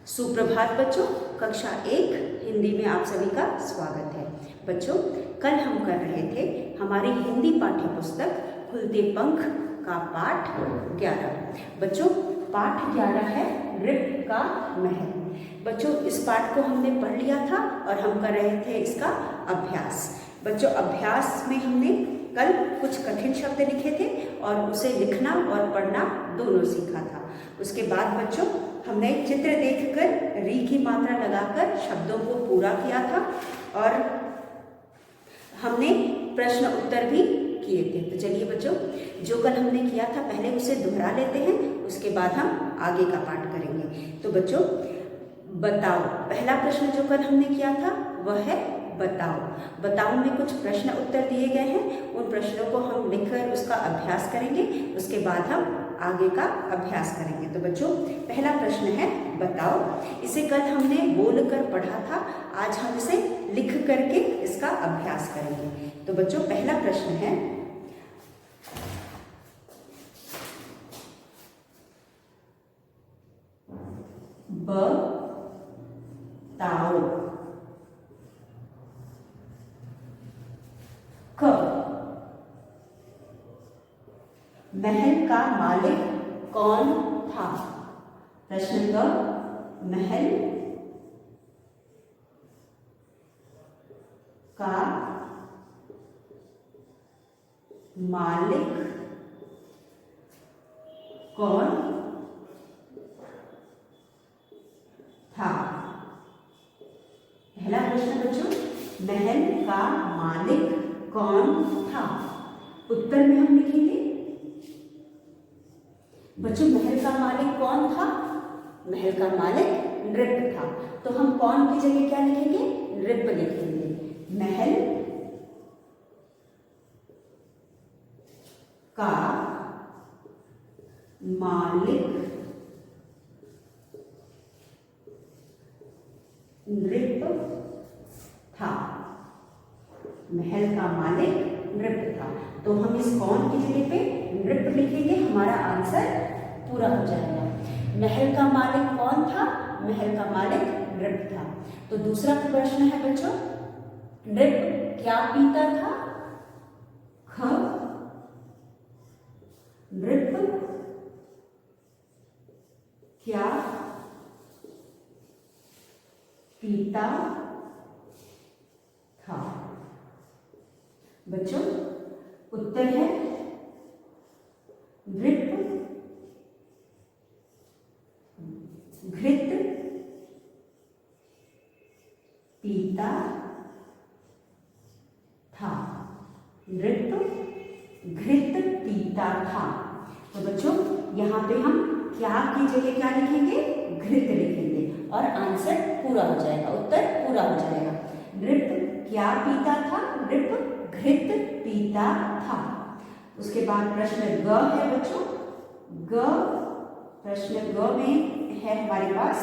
सुप्रभात बच्चों, कक्षा 1 हिंदी में आप सभी का स्वागत है। बच्चों, कल हम कर रहे थे हमारी हिंदी पाठ्य पुस्तक खुलते पंख का पाठ 11। बच्चों, पाठ 11 है नृप का महल। बच्चों, इस पाठ को हमने पढ़ लिया था और हम कर रहे थे इसका अभ्यास। बच्चों, अभ्यास में हमने कल कुछ कठिन शब्द लिखे थे और उसे लिखना और पढ़ना दोनों सीखा था। उसके बाद बच्चों, हमने चित्र देखकर री की मात्रा लगाकर शब्दों को पूरा किया था और हमने प्रश्न उत्तर भी किए थे। तो चलिए बच्चों, जो कल हमने किया था पहले उसे दोहरा लेते हैं, उसके बाद हम आगे का पाठ करेंगे। तो बच्चों, बताओ, पहला प्रश्न जो कल हमने किया था वह है बताओ। बताओ में कुछ प्रश्न उत्तर दिए गए हैं, उन प्रश्नों को हम लिखकर उसका अभ्यास करेंगे। उसके बाद हम आगे का अभ्यास करेंगे। तो बच्चों, पहला प्रश्न है बताओ। इसे कल हमने बोलकर पढ़ा था, आज हम इसे लिख करके इसका अभ्यास करेंगे। तो बच्चों, पहला प्रश्न है बताओ। क, महल का मालिक कौन था? प्रश्न क, महल का मालिक कौन था? पहला प्रश्न बच्चों, महल का मालिक कौन था? उत्तर में हम लिखेंगे बच्चों, महल का मालिक कौन था? महल का मालिक नृप था। तो हम कौन की जगह क्या लिखेंगे? नृप लिखेंगे। महल का मालिक नृप था। महल का मालिक नृप था। तो हम इस कौन की जगह पे नृप लिखेंगे, हमारा आंसर पूरा हो जाएगा। महल का मालिक कौन था? महल का मालिक नृप था। तो दूसरा प्रश्न है बच्चों, नृप क्या पीता था? ख, नृप क्या पीता था? बच्चों, उत्तर है नृप घृत पीता था। नृप घृत पीता था। तो बच्चों, यहाँ पे हम क्या की जगह क्या लिखेंगे? घृत लिखेंगे और आंसर पूरा हो जाएगा, उत्तर पूरा हो जाएगा। नृप क्या पीता था? नृप घृत पीता था। उसके बाद प्रश्न ग है बच्चों। ग, प्रश्न ग में है हमारे पास,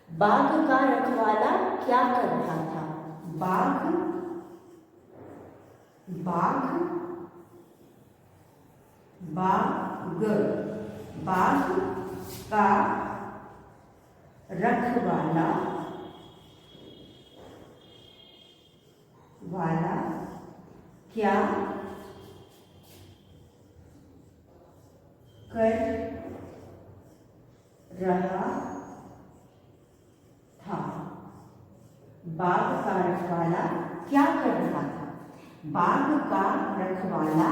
बाघ का रखवाला क्या कर रहा था? बाघ, बाघ, बाघ, बाघ का रखवाला वाला क्या कर रहा था? बाघ का रखवाला क्या कर रहा था? बाघ का रखवाला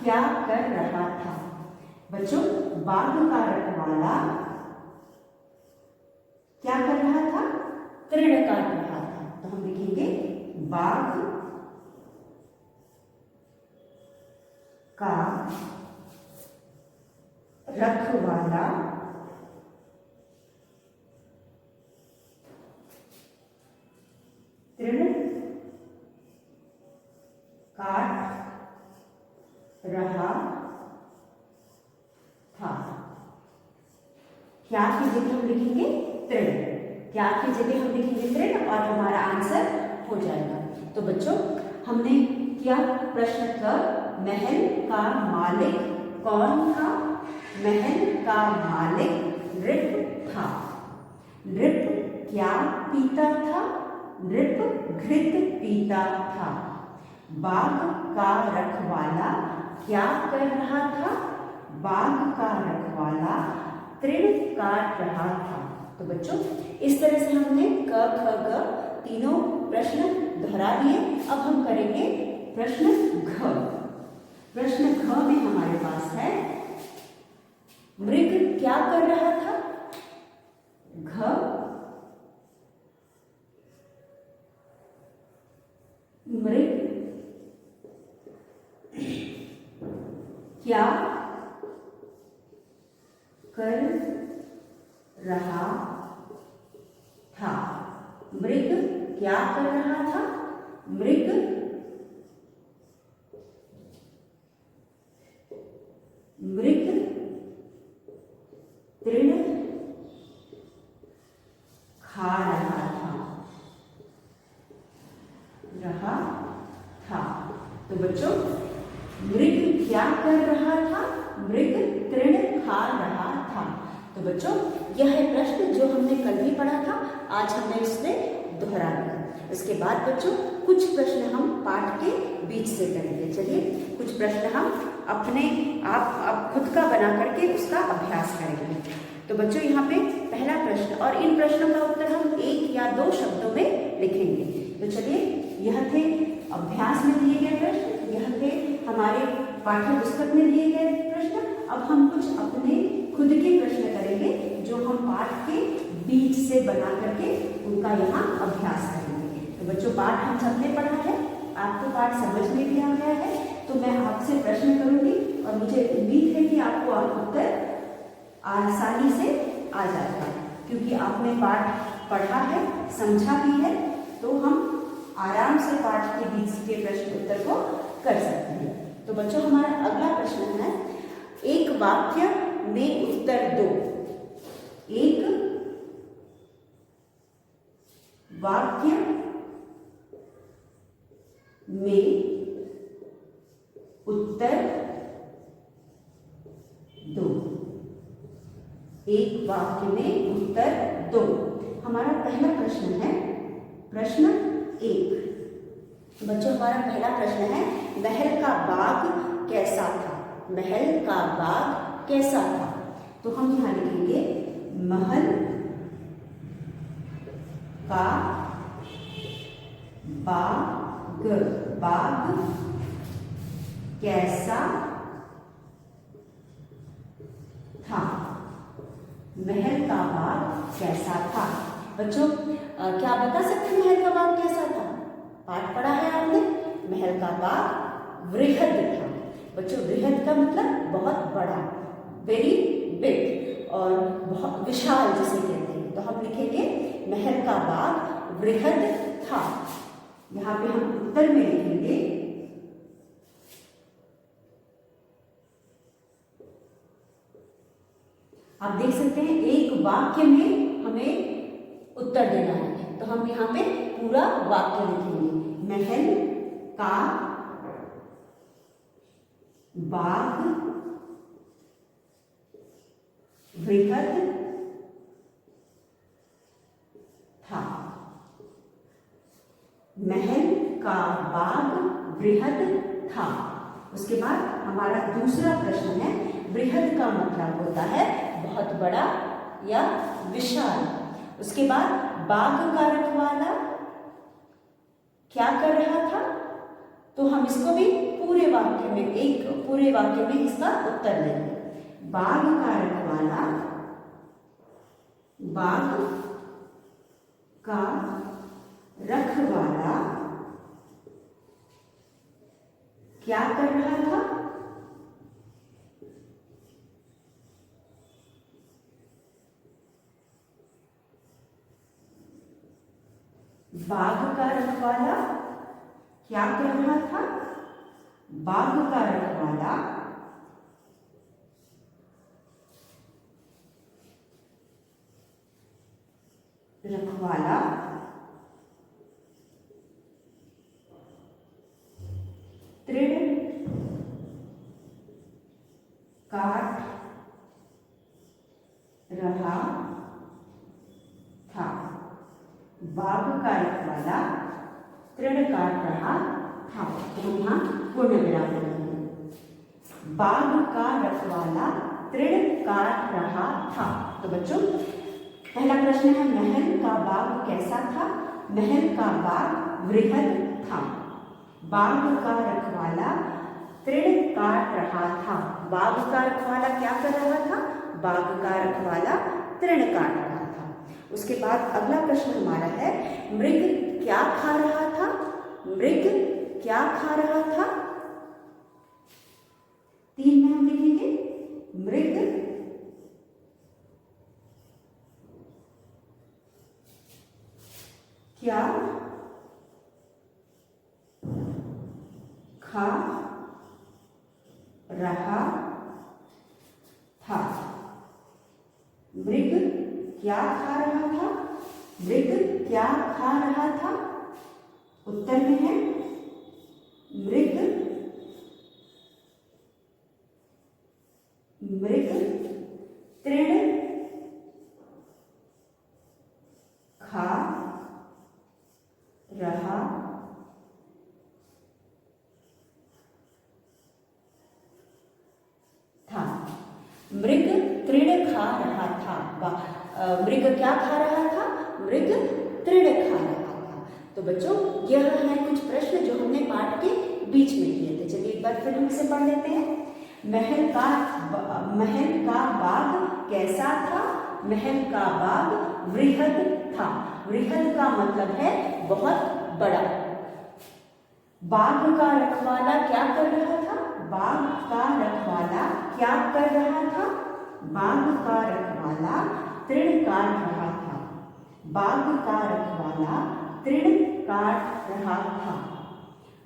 क्या कर रहा था? बच्चों, बाघ का रखवाला क्या कर रहा था? तृण काट रहा था। तो हम लिखेंगे बाघ का रखवाला तृण काट रहा था। क्या की जगह हम लिखेंगे? तृण। क्या की जगह हम लिखेंगे? तृण और हमारा आंसर हो जाएगा। तो बच्चों, हमने किया प्रश्न का महल का मालिक कौन था? महल का मालिक नृप था। नृप क्या पीता था? नृप घृत पीता था। बाग का रखवाला क्या कर रहा था? बाग का रखवाला तृण काट रहा था। तो बच्चों इस तरह से हमने क ख ग तीनों प्रश्न दोहरा दिए। अब हम करेंगे प्रश्न घ। प्रश्न घ में हमारे पास है मृग क्या कर रहा था? घ मृग क्या कर रहा था? मृग क्या कर रहा था? मृग मृग तृण खा रहा था। तो बच्चों मृग क्या कर रहा था? मृग तृण खा रहा था। तो बच्चों यह है प्रश्न जो हमने कल भी पढ़ा था, आज हमने इसे दोहरा दिया। इसके बाद बच्चों कुछ प्रश्न हम पाठ के बीच से करेंगे। चलिए कुछ प्रश्न हम अपने आप खुद का बना करके उसका अभ्यास करेंगे। तो बच्चों यहाँ पे पहला प्रश्न, और इन प्रश्नों का उत्तर हम एक या दो शब्दों में लिखेंगे। तो चलिए यह थे अभ्यास में दिए गए प्रश्न, यह थे हमारे पाठ्य पुस्तक में दिए गए प्रश्न। अब हम कुछ अपने खुद के प्रश्न करेंगे जो हम पाठ के बीच से बना करके उनका यहाँ अभ्यास करेंगे। तो बच्चों पाठ हम सबने पढ़ा है, आपको पाठ समझ में भी आ गया है। तो मैं आपसे प्रश्न करूंगी और मुझे उम्मीद है कि आपको उत्तर आसानी से आ जाएगा, क्योंकि आपने पाठ पढ़ा है, समझा भी है। तो हम आराम से पाठ के बीच के प्रश्न उत्तर को कर सकते हैं। तो बच्चों हमारा अगला प्रश्न है एक वाक्य में उत्तर दो। एक वाक्य में उत्तर दो। एक वाक्य में उत्तर दो। हमारा पहला प्रश्न है प्रश्न एक। बच्चों हमारा पहला प्रश्न है महल का बाग कैसा था? महल का बाग कैसा था? तो हम यहां लिखेंगे महल का बाग कैसा था? महल का बाग कैसा था? बच्चों क्या आप बता सकते हैं महल का बाग कैसा था? पाठ पढ़ा है आपने, महल का बाग वृहद था। बच्चों वृहद का मतलब बहुत बड़ा, वेरी बिग, और बहुत विशाल जिसे कहते हैं। तो हम लिखेंगे महल का बाग वृहद था। यहाँ पे हम उत्तर में लिखेंगे आप देख सकते हैं एक वाक्य में हमें उत्तर देना है, तो हम यहाँ पे पूरा वाक्य लिखेंगे महल का बाग वृहद था। महल का बाग वृहद था। उसके बाद हमारा दूसरा प्रश्न है वृहद का मतलब होता है बहुत बड़ा या विशाल। उसके बाद बाग का रखवाला क्या कर रहा था? तो हम इसको भी पूरे वाक्य में इसका उत्तर देंगे। बाग का रखवाला क्या कर रहा था? बाग का रखवाला क्या कर रहा था? बाग का रखवाला तृण काट रहा बाघ का रखवाला तृण काट रहा था। तो हम यहाँ पूर्ण विराम लगाएंगे। बाघ का रखवाला तृण काट रहा था। तो बच्चों पहला प्रश्न है, महल का बाग कैसा था? महल का बाग वृहद था। बाघ का रखवाला तृण काट रहा था। बाघ का रखवाला क्या कर रहा था? बाघ का रखवाला तृण काट रहा था। उसके बाद अगला प्रश्न हमारा है, मृग क्या खा रहा था? मृग क्या खा रहा था? 3 में हम लिखेंगे, मृग क्या खा रहा था? मृग क्या खा रहा था? मृग क्या खा रहा था? उत्तर में है मृग तृण खा रहा था। मृग तृण खा रहा था। मृग क्या खा रहा था? मृग तृण खा रहा था। तो बच्चों यह है कुछ प्रश्न जो हमने पाठ के बीच में किए थे। चलिए एक बार फिर हम इसे पढ़ लेते हैं। महल का बाग कैसा था? महल का बाग वृहद था। वृहद का मतलब है बहुत बड़ा। बाघ का रखवाला क्या कर रहा था? बाघ का रखवाला क्या कर रहा था? बाघ का रखवाला तृण काट रहा था। बाघ का रखवाला तृण काट रहा था।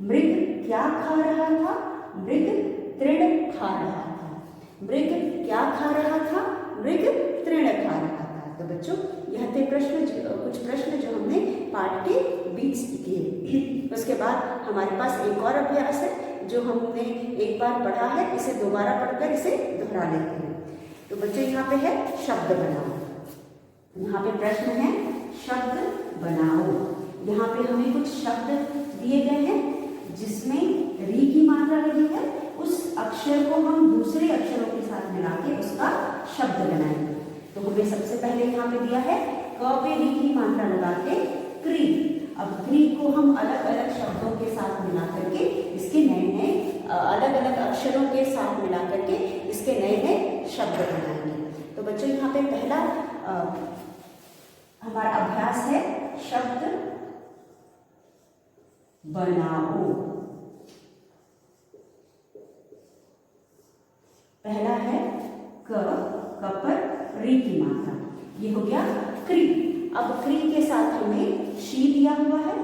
मृग क्या खा रहा था? मृग तृण खा रहा था। मृग क्या खा रहा था? मृग तृण खा रहा था। तो बच्चों यह थे कुछ प्रश्न जो हमने पाठ के बीच किए। उसके बाद हमारे पास एक और अभ्यास है जो हमने एक बार पढ़ा है, इसे दोबारा पढ़कर इसे दोहरा लेते हैं। तो बच्चों यहाँ पे है शब्द बनाओ। यहाँ पे प्रश्न है शब्द बनाओ। यहाँ पे हमें कुछ शब्द दिए गए हैं जिसमें री की मात्रा लगी है। उस अक्षर को हम दूसरे अक्षरों के साथ मिला के उसका शब्द बनाएंगे। तो हमें सबसे पहले यहाँ पे दिया है क पे री की मात्रा लगा के क्री। अब क्री को हम अलग अलग शब्दों के साथ मिला करके इसके नए नए अलग अलग अक्षरों के साथ मिला करके इसके नए नए शब्द बनाएंगे। तो बच्चों यहाँ पे पहला हमारा अभ्यास है शब्द बनाओ। पहला है क पर री की मात्रा, ये हो गया क्री। अब क्री के साथ हमें शी दिया हुआ है,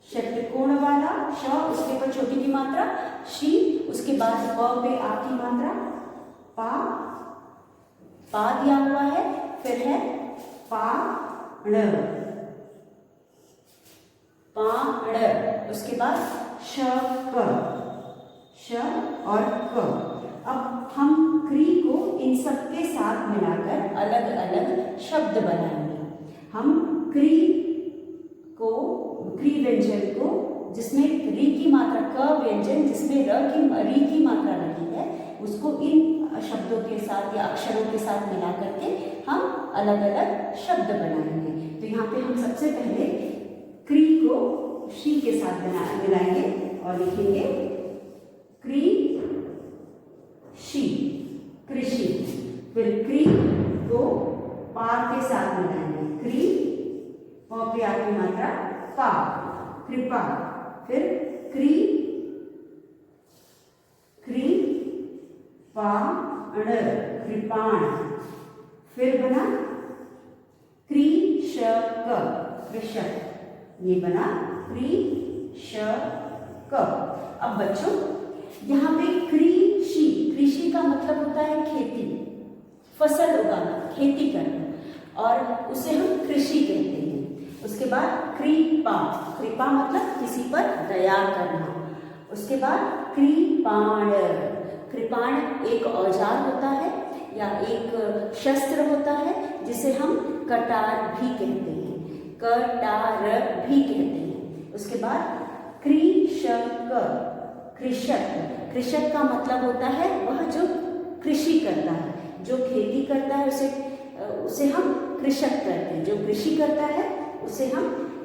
षट्कोण वाला श, उसके ऊपर छोटी की मात्रा शी, उसके बाद प पे आ की मात्रा पा दिया हुआ है, फिर है पाण, उसके बाद श और क। अब हम क्री को इन सब के साथ मिलाकर अलग अलग शब्द बनाएंगे। हम क्री व्यंजन को जिसमें री की मात्रा, क व्यंजन जिसमें री की मात्रा लगी है, उसको इन शब्दों के साथ या अक्षरों के साथ मिला करके हम अलग अलग शब्द बनाएंगे। तो यहाँ पे हम सबसे पहले क्री को शी के साथ मिलाएंगे और लिखेंगे क्री शी, कृषि। फिर क्री को पा के साथ मिलाएंगे, क्री प पे आ की मात्रा पा, कृपा। फिर क्री पाण, कृपाण। फिर बना कृषक, कृषक, ये बना कृषक। अब बच्चों यहाँ पे कृषि का मतलब होता है खेती, फसल उगाना, खेती करना, और उसे हम कृषि कहते हैं। उसके बाद कृपा मतलब किसी पर दया करना। उसके बाद कृपाण एक औजार होता है या एक शस्त्र होता है जिसे हम कटार भी कहते हैं। कटार भी कहते हैं। उसके बाद कृषक, कृषक, कृषक का मतलब होता है वह जो कृषि करता है, जो खेती करता है उसे हम कृषक कहते हैं। जो कृषि करता है उसे हम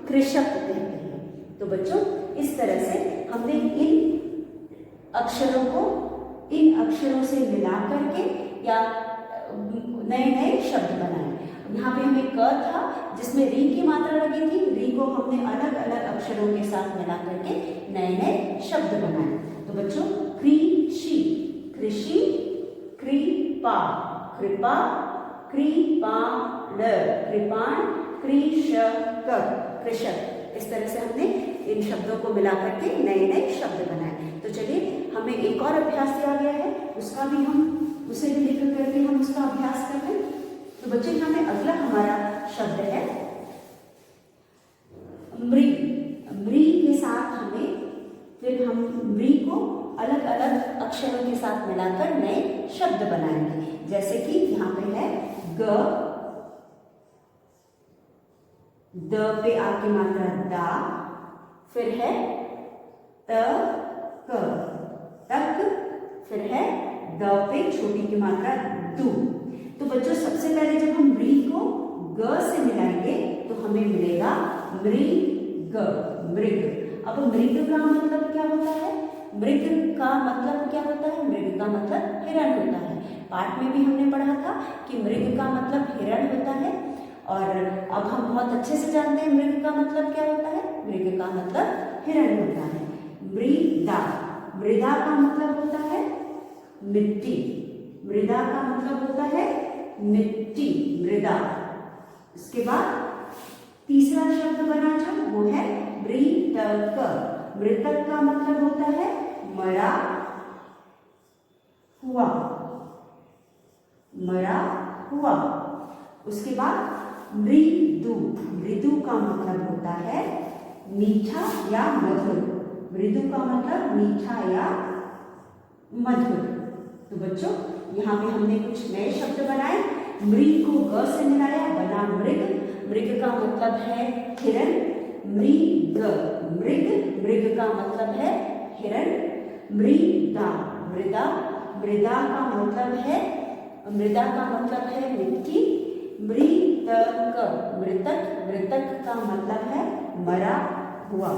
कृषक कहते हैं। तो बच्चों इस तरह से हमने इन अक्षरों से मिला करके या नए नए शब्द बनाए। यहाँ पे हमें क था जिसमें री की मात्रा लगी थी, री को हमने अलग अलग अक्षरों के साथ मिला करके नए नए शब्द बनाए। तो बच्चों कृषि, कृषि, कृपा, कृपा, कृपाण, कृपाण, कृषक, कृषक। इस तरह से हमने इन शब्दों को मिला करके नए नए शब्द बनाए। तो चलिए हमें एक और अभ्यास दिया गया है, उसे भी लिख करके हम उसका अभ्यास करते हैं। तो बच्चों यहाँ में अगला हमारा शब्द है मृग। मृग के साथ हम मृग को अलग अलग अक्षरों के साथ मिलाकर नए शब्द बनाएंगे। जैसे कि यहाँ पे है ग, द पे आ की मात्रा दा, फिर है त, क, तक, फिर है द पे छोटी की मात्रा दू। तो बच्चों सबसे पहले जब हम मृग को ग से मिलाएंगे तो हमें मिलेगा मृग, मृग। अब मृग का मतलब क्या होता है? मृग का मतलब क्या होता है? मृग का मतलब हिरण होता है। पाठ में भी हमने पढ़ा था कि मृग का मतलब हिरण होता है। और अब हम बहुत अच्छे से जानते हैं मृग का मतलब क्या होता है। मृग का मतलब हिरण होता है। मृदा, मृदा का मतलब होता है मिट्टी। मृदा का मतलब होता है मिट्टी, मृदा। इसके बाद तीसरा शब्द बना जो वो है मृतक। मृतक का मतलब होता है मरा हुआ, मरा हुआ। उसके बाद मृदु, मृदु का मतलब होता है मीठा या मधुर। मृदु का मतलब मीठा या मधुर। तो बच्चों यहाँ पे हमने कुछ नए शब्द बनाए। मृग को ग से मिलाया, बना मृग। मृग का मतलब है हिरण। मृग, मृग, मृग का मतलब है हिरण। मृदा, मृदा, मृदा का मतलब है मिट्टी। मृतक, मृतक, मृतक का मतलब है मरा हुआ।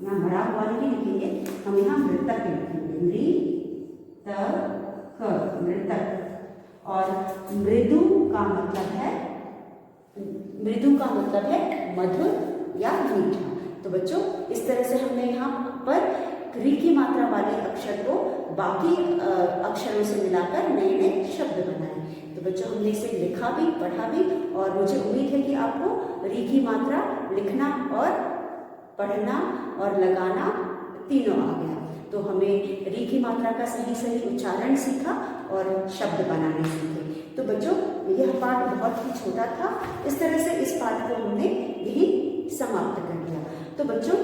यहाँ मरा हुआ नहीं लिखेंगे, हम यहाँ मृतक लिखेंगे, मृतक, मृतक। और मृदु का मतलब है मधुर या मीठा। तो बच्चों इस तरह से हमने यहाँ पर री की मात्रा वाले अक्षर को बाकी अक्षरों से मिलाकर नए नए शब्द बनाए। तो बच्चों हमने इसे लिखा भी, पढ़ा भी, और मुझे उम्मीद है कि आपको री की मात्रा लिखना और पढ़ना और लगाना तीनों आ गया। तो हमें री की मात्रा का सही उच्चारण सीखा और शब्द बनाने सीखे। तो बच्चों यह पाठ बहुत ही छोटा था। इस तरह से इस पाठ को हमने यही समाप्त कर दिया। तो बच्चों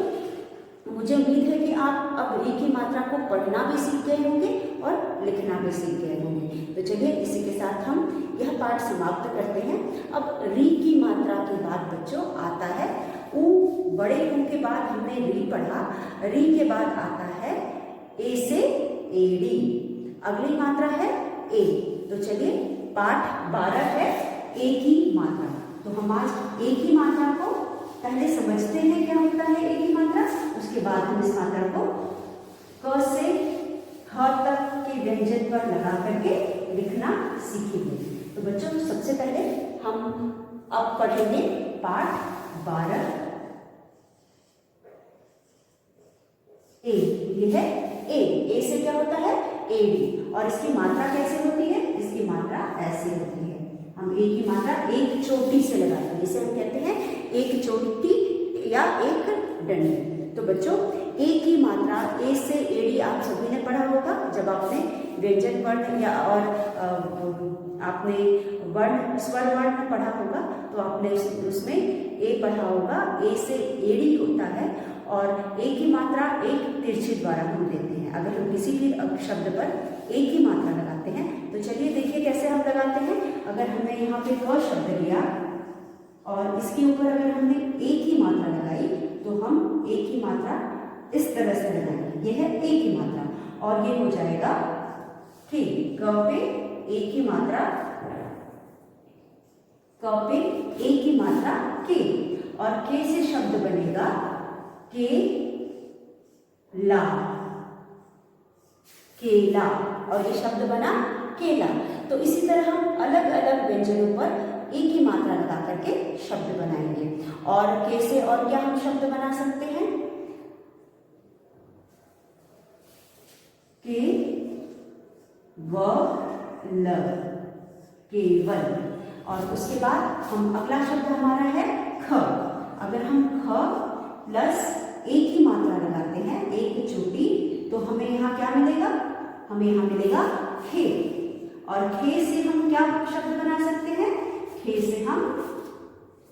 मुझे उम्मीद है कि आप अब री की मात्रा को पढ़ना भी सीख गए होंगे और लिखना भी सीख गए होंगे। तो चलिए इसी के साथ हम यह पाठ समाप्त करते हैं। अब री की मात्रा के बाद बच्चों आता है ऊ। बड़े ऊ के बाद हमने री पढ़ा। री के बाद आता है ए से एडी। अगली मात्रा है ए। तो चलिए पाठ 12 है ए की मात्रा। तो हम आज ए की मात्रा को पहले समझते हैं क्या होता है ए की मात्रा। उसके बाद हम इस मात्रा को क से ह तक के व्यंजन पर लगा करके लिखना सीखेंगे। तो बच्चों सबसे पहले हम अब पढ़ेंगे पाठ 12 ए। ये है ए। ए से क्या होता है? एडी। और इसकी मात्रा कैसे होती है? इसकी मात्रा ऐसे होती है। हम ए की मात्रा एक चोटी से लगाते हैं, जिसे हम कहते हैं एक चोटी या एक डंडी। तो बच्चों ए की मात्रा ए से एडी आप सभी ने पढ़ा होगा जब आपने व्यंजन वर्ण या और आपने वर्ण स्वर वर्ण पढ़ा होगा तो आपने उसमें ए पढ़ा होगा। ए से एडी होता है और ए की मात्रा एक तिरछे द्वारा हम देते हैं अगर हम किसी भी शब्द पर ए की मात्रा लगाते हैं। तो चलिए देखिए कैसे हम लगाते हैं। अगर हमने यहाँ पे क शब्द लिया और इसके ऊपर अगर हमने एक ही मात्रा लगाई तो हम एक ही मात्रा इस तरह से लगाएंगे, यह है एक ही मात्रा, और ये हो जाएगा के। क पे एक ही मात्रा, क पे एक ही मात्रा के, और के से शब्द बनेगा के ला, केला, और ये शब्द बना केला। तो इसी तरह हम अलग अलग व्यंजनों पर एक ही मात्रा लगा करके शब्द बनाएंगे। और के से और क्या हम शब्द बना सकते हैं? के व ल, केवल। और उसके बाद हम अगला शब्द हमारा है ख। अगर हम ख प्लस एक ही मात्रा लगाते हैं, एक चोटी, तो हमें यहाँ क्या मिलेगा? हमें यहाँ मिलेगा खे। और खे से हम क्या शब्द बना सकते हैं? खे से हम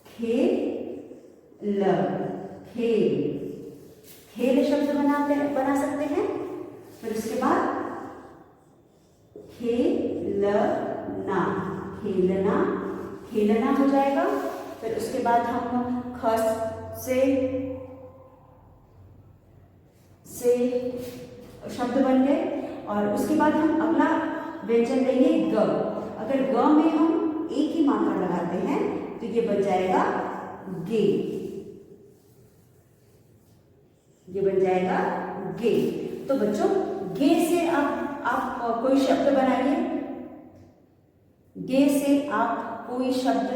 खेल, खेल, खेल शब्द बना सकते हैं। फिर उसके बाद खेलना, खेलना, खेलना हो जाएगा। फिर उसके बाद हम ख से शब्द बन गए। और उसके बाद हम अगला व्यंजन लेंगे ग। अगर ग में हम एक ही मात्रा लगाते हैं तो ये बन जाएगा गे, ये बन जाएगा गे। तो बच्चों गे से आप कोई शब्द बनाइए, गे से आप कोई शब्द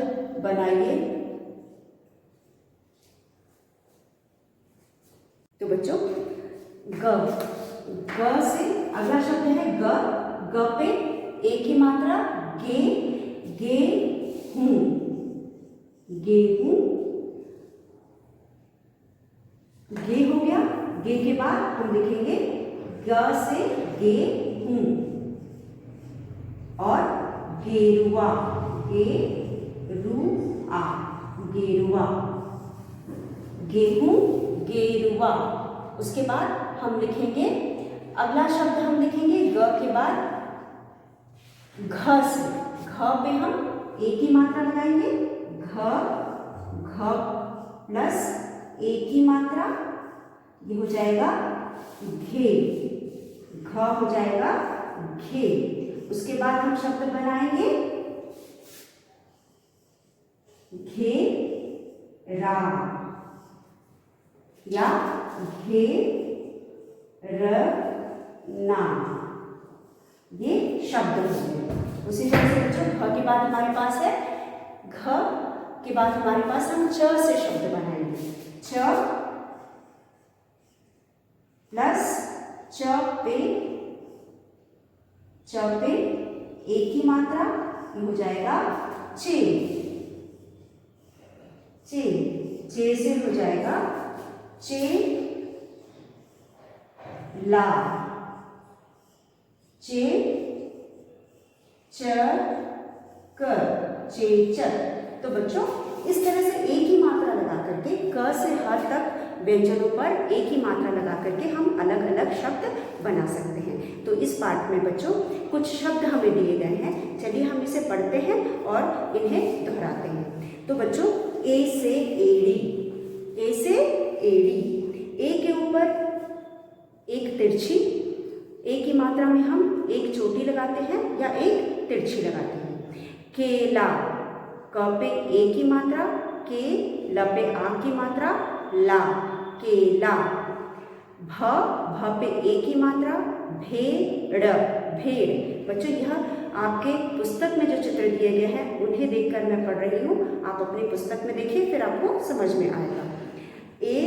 बनाइए। तो बच्चों ग से अगला शब्द है ग। ग पे एक ही मात्रा गे, गे हूं, गेहूं, गे हो गया। गे के बाद हम लिखेंगे ग से गे हूं, और गेरुआ, गेरुआ, गेरुआ, गेहूं, गेरुआ। उसके बाद हम लिखेंगे अगला शब्द, हम लिखेंगे ग के बाद घ से। घ पे हम एक ही मात्रा लगाएंगे, घ, घ प्लस एक ही मात्रा, ये हो जाएगा घे, घ हो जाएगा घे। उसके बाद हम शब्द बनाएंगे घेरा या घेरना, ये शब्द होंगे। उसी तरह से बच्चों घ के बाद हमारे पास है, घ के बाद हमारे पास हम च से शब्द बनाएंगे। च प्लस च पे एक ही मात्रा, ये हो जाएगा चे, चे, चे से हो जाएगा चे ला, चे च कर, चेचक। तो बच्चों इस तरह से एक ही मात्रा लगा करके क से ह तक व्यंजनों पर एक ही मात्रा लगा करके हम अलग अलग शब्द बना सकते हैं। तो इस पाठ में बच्चों कुछ शब्द हमें दिए गए हैं, चलिए हम इसे पढ़ते हैं और इन्हें दोहराते हैं। तो बच्चों ए से एड़ी, ए से एड़ी, ए के ऊपर एक तिरछी, एक ही मात्रा में हम एक चोटी लगाते हैं या एक तिरछी लगाते हैं। केला, क पे एक ही मात्रा, के, ल पे आ की मात्रा, ला, केला। भ पे एक ही मात्रा, भेड़, भेड़। बच्चों यह आपके पुस्तक में जो चित्र दिए गए हैं उन्हें देखकर मैं पढ़ रही हूँ, आप अपनी पुस्तक में देखिए फिर आपको समझ में आएगा। ए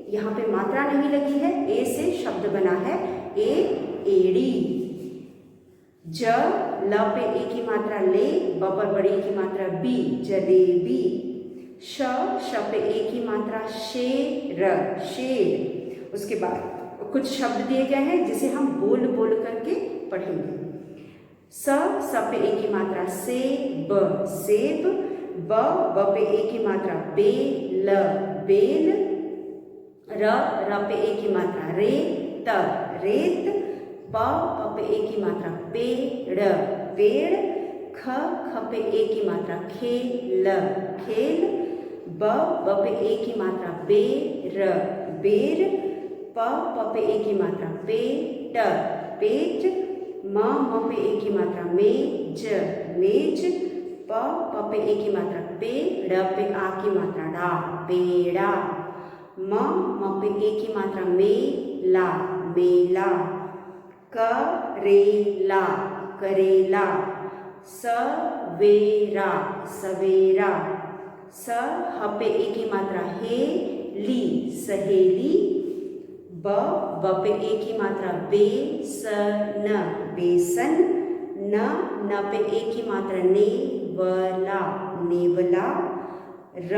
यहाँ पे मात्रा नहीं लगी है, ए से शब्द बना है ए, एड़ी। ज, ल पे एक ही मात्रा ले, ब पर बड़ी एक ही मात्रा बी, जलेबी। श पे एक ही मात्रा शेर, शेर। उसके बाद कुछ शब्द दिए गए हैं जिसे हम बोल बोल करके पढ़ेंगे। स पे एक ही मात्रा सेब, सेब। ब पे एक ही मात्रा बेल, बेल। र पे एक ही मात्रा रेत, रेत। प पे एक ही मात्रा पेड़, पेड़। ख पे एक ही मात्रा खेल, खेल। ब पे ए की मात्रा बेर, बेर, प पे ए की मात्रा पेट, पेट, म पे ए की मात्रा मेज, मेज, प पे ए की मात्रा पे, ड़ पे आ की मात्रा डा, पेड़ा, म पे ए की मात्रा मेला, मेला, करेला, करेला, सवेरा, सवेरा, स पे ए की मात्रा हेली, सहेली, ब पे ए की मात्रा बेसन, बेसन, न पे ए की मात्रा नेवला, नेवला, र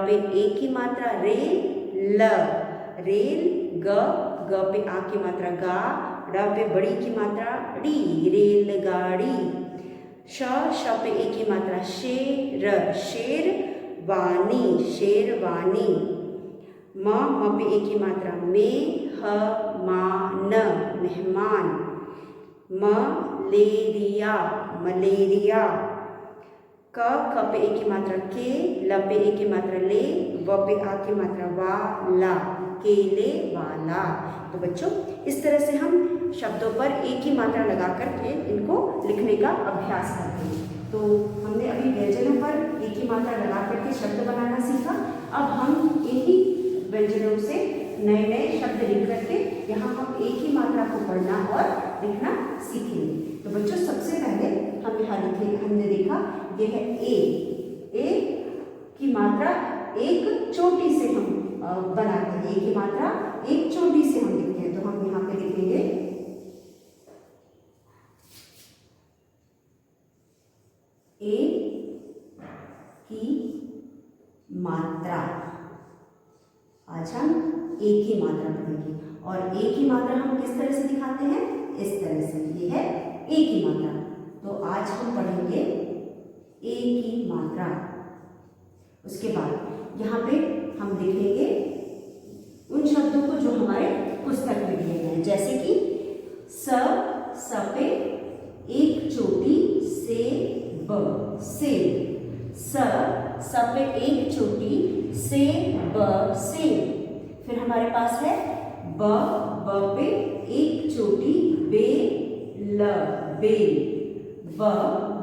पे ए की मात्रा रेल, रेल, ग पे आ की मात्रा गा, ड़ पे बड़ी की मात्रा ड़ी, रेलगाड़ी, श पे ए की मात्रा शेर, शेर, वानी, शेरवानी, म पे ए की मात्रा मेहमान, मेहमान, मलेरिया, मलेरिया, क पे ए की मात्रा के, ल पे ए की मात्रा ले, व पे आ की मात्रा वाला, केले वाला। तो बच्चों इस तरह से हम शब्दों पर एक ही मात्रा लगा करके इनको लिखने का अभ्यास करते हैं। तो हमने अभी व्यंजनों पर एक ही मात्रा लगा करके शब्द बनाना सीखा। अब हम इन्हीं व्यंजनों से नए नए शब्द लिख करके यहाँ हम एक ही मात्रा को पढ़ना और लिखना सीखेंगे। तो बच्चों सबसे पहले हम यहाँ लिखे, हमने देखा यह है ए की मात्रा एक चोटी से हम बनाते हैं, ए की मात्रा एक चोटी से हम लिखते हैं। तो हम यहाँ पे लिखेंगे ए की मात्रा। आज हम एक ही मात्रा पढ़ेंगे और एक ही मात्रा हम किस तरह से दिखाते हैं, इस तरह से। ये है एक ही मात्रा। तो आज हम पढ़ेंगे एक ही मात्रा। उसके बाद यहाँ पे हम लिखेंगे उन शब्दों को जो हमारे पुस्तक में दिए गए हैं, जैसे कि स पे एक चोटी से ब, सेब, स पे एक चोटी से ब, सेब। फिर हमारे पास है ब पे एक चोटी बेल, बेल, ब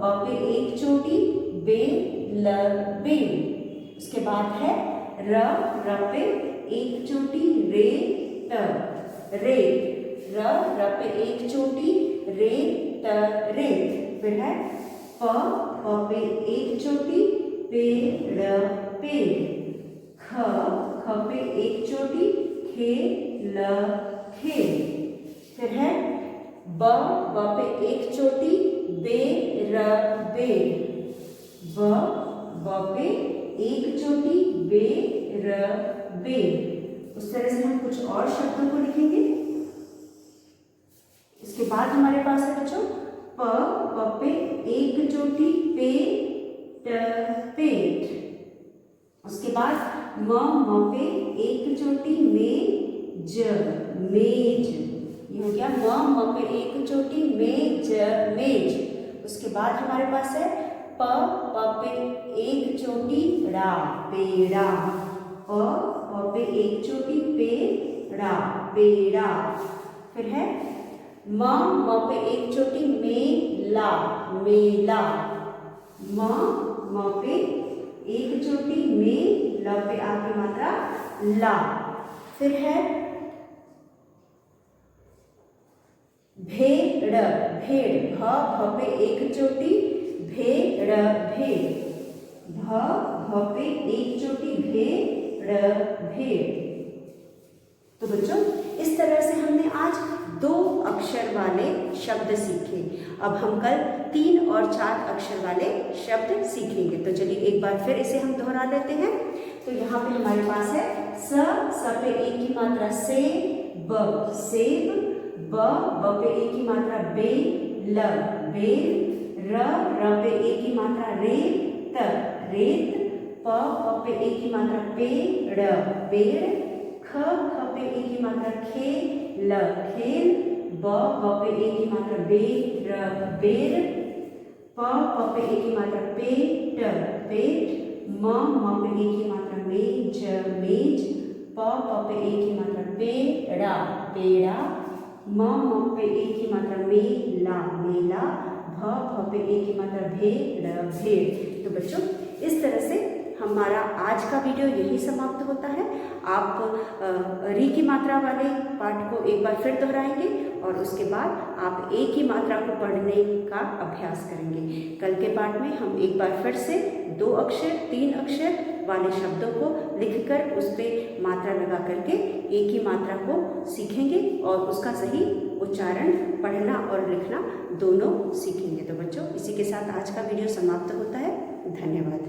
पे एक चोटी बेल, बेल। उसके बाद है र पे एक चोटी रेत, रेत, र पे एक चोटी रेत, रेत। फिर है प पे एक चोटी पेड़, पेड़, ख पे एक चोटी खेल, खेल। फिर है ब पे एक चोटी बेर, बेर, ब पे एक चोटी बेर, बेर। उस तरह से हम कुछ और शब्दों को लिखेंगे। इसके बाद हमारे पास है बच्चों प पे एक चोटी पेट, पेट। उसके बाद म पे एक चोटी मेज, मेज। ये हो गया म पे एक चोटी मेज, मेज। उसके बाद हमारे पास है प पे एक चोटी ड़ा, पेड़ा, प पे एक चोटी पेड़ा, पेड़ा। फिर है म पे एक चोटी मेला, मेला, म पे एक चोटी में, ल पे आ की मात्रा ला। फिर है भेड़, भेड़, भ पे एक चोटी भेड़, भेड़, भ पे एक चोटी भेड़, भेड़। तो बच्चों इस तरह से हमने आज 2 अक्षर वाले शब्द सीखे। अब हम कल 3 और 4 अक्षर वाले शब्द सीखेंगे। तो चलिए एक बार फिर इसे हम दोहरा लेते हैं। तो यहाँ पे हमारे पास है स पे एक की मात्रा से, ब, सेब, ब पे एक की मात्रा बेल, बेल, र पे एक की मात्रा रेत, रेत, प पे एक की मात्रा पेड़, पेड़, ख पे एक की मात्रा खेल, खेल, ब पे एक की मात्रा बेर, बेर, प पे एक की मात्रा पेट, पेट, म पे एक ही मात्रा मेज मेज, प पे एक ही मात्रा पेड़ा पेड़ा, म पे एक ही मात्रा मेला मेला, भ पे एक ही मात्रा भेड़ भेड़। तो बच्चों इस तरह से हमारा आज का वीडियो यही समाप्त होता है। आप री की मात्रा वाले पाठ को एक बार फिर दोहराएंगे और उसके बाद आप एक ही मात्रा को पढ़ने का अभ्यास करेंगे। कल के पाठ में हम एक बार फिर से 2 अक्षर 3 अक्षर वाले शब्दों को लिखकर उस पर मात्रा लगा करके एक ही मात्रा को सीखेंगे और उसका सही उच्चारण पढ़ना और लिखना दोनों सीखेंगे। तो बच्चों इसी के साथ आज का वीडियो समाप्त होता है। धन्यवाद।